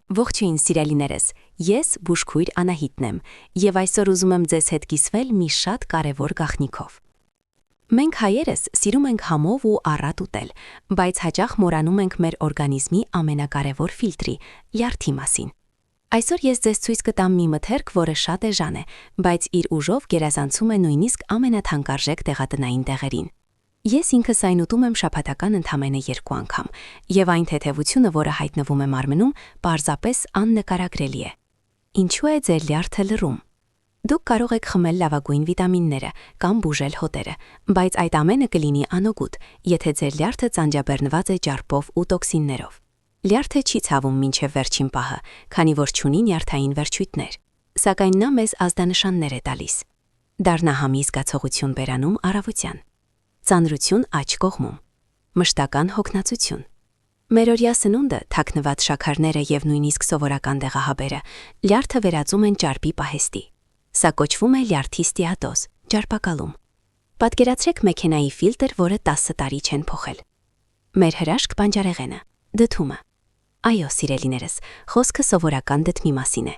Ողջույն սիրելիներս, ես բուժքույր Անահիտն եմ եւ այսօր ուզում եմ ձեզ հետ կիսվել մի շատ կարևոր գաղտնիքով։ Մենք հայերս սիրում ենք համով ու առատ ուտել, բայց հաճախ մոռանում ենք մեր օրգանիզմի ամենակարևոր ֆիլտրի՝ լյարդի մասին։ Այսօր ես ձեզ ցույց կտամ մի մթերք, որը շատ էժան է, բայց իր ուժով գերազանցում է նույնիսկ ամենաթանկարժեք դեղատնային դեղերին։ Ես ինքս այն ուտում եմ շաբաթական ընդամենը 2 անգամ, եւ այն թեթևությունը, որը հայտնվում է մարմնում, պարզապես աննկարագրելի է։ Ինչու է ձեր լյարդը լռում։ Դուք կարող եք խմել լավագույն վիտամինները կամ բուժել հոտերը, բայց այդ ամենը կլինի անօգուտ, եթե ձեր լյարդը ծանջաբեռնված է ճարպով ու տոքսիններով։ Լյարդը չի ցավում մինչև վերջին պահը, քանի որ չունի նյարդային վերջույթներ, սակայն նա մեզ ազդանշաններ է տալիս։ Դառնահամի զգացողություն բերանում առավոտյան։ Ծանրություն աջ կողմում, մշտական հոգնածություն։ Մերօրյա սնունդը, թաքնված շաքարները եւ նույնիսկ սովորական դեղահաբերը լյարդը վերածում են ճարպի պահեստի։ Սա կոչվում է լյարդի ստիատոզ, ճարպակալում։ Պատկերացրեք մեքենայի ֆիլտր, որը 10 տարի չեն փոխել։ Մեր հրաշք բանջարեղենը, դդումը։ Այո, սիրելիներս, խոսքը սովորական դդմի մասին է։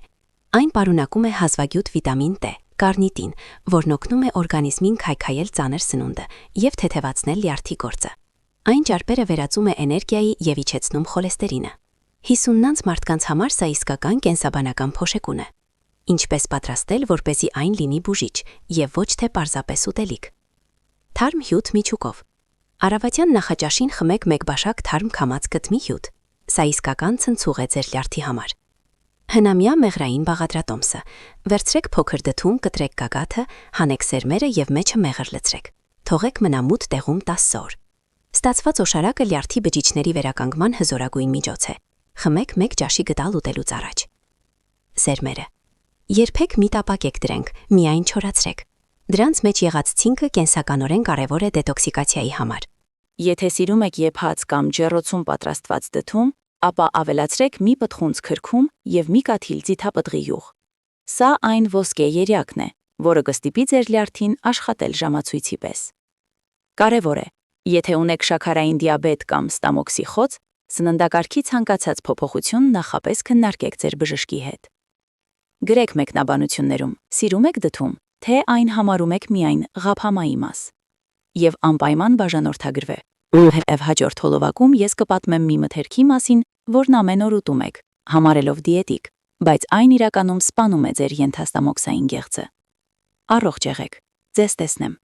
Այն պարունակում է հազվագյուտ վիտամին Տ, կարնիտին, որն օգնում է օրգանիզմին քայքայել ծանր սնունդը եւ թեթևացնել լյարդի գործը։ Այն ճարպերը վերածում է էներգիայի եւ իջեցնում խոլեստերինը։ 50-նանց մարդկանց համար սա իսկական կենսաբանական փոշեկուն է։ Ինչպես պատրաստել, որպեսզի այն լինի բուժիչ եւ ոչ թե պարզապես ուտելիք։ Թարմ հյութ միջուկով։ Առավոտյան նախաճաշին խմեք 1 բաշակ թարմ քամած կտմի հյութ։ Սա իսկական ցնցուղ է ձեր լյարդի համար։ Հնամյա մեղրային բաղադրատոմսը։ Վերցրեք փոքր դդում, կտրեք գագաթը, հանեք սերմերը եւ մեջը մեղր լցրեք։ Թողեք մնա մութ տեղում 10 օր։ Ստացված օշարակը լյարդի բջիջների վերականգնման հզորագույն միջոց է։ Խմեք 1 ճաշի գդալ ուտելուց առաջ։ Սերմերը։ Երբեք մի տապակեք դրենք, միայն չորացրեք։ Դրանց մեջ եղած ցինկը կենսականորեն կարևոր է դետոքսիկացիայի համար։ Եթե սիրում եք եփած կամ ջեռոցում պատրաստված դդում, ապա ավելացրեք մի պտղունց քրքում եւ մի կաթիլ ձիթապտղի յուղ։ Սա այն ոսկե երյակն է, որը կստիպի ձեր լյարդին աշխատել ժամացույցի պես։ Կարևոր է, եթե ունեք շաքարային դիաբետ կամ ստամոքսի խոց, սննդակարգի ցանկացած փոփոխություն նախապես քննարկեք ձեր բժշկի հետ։ Գրեք մեկնաբանություններում, սիրում եք դդում, թե այն համարում եք միայն ղափամայի մաս։ Եվ անպայման բաժանորդագրվե։ Եվ հաջորդ հոլովակում ես կպատմեմ մի մթերքի մասին, որն ամեն օր ուտում եք, համարելով դիետիկ, բայց այն իրականում սպանում է ձեր ենթաստամոքսային գեղձը։ Առողջ եղեք, ձեզ տեսնեմ։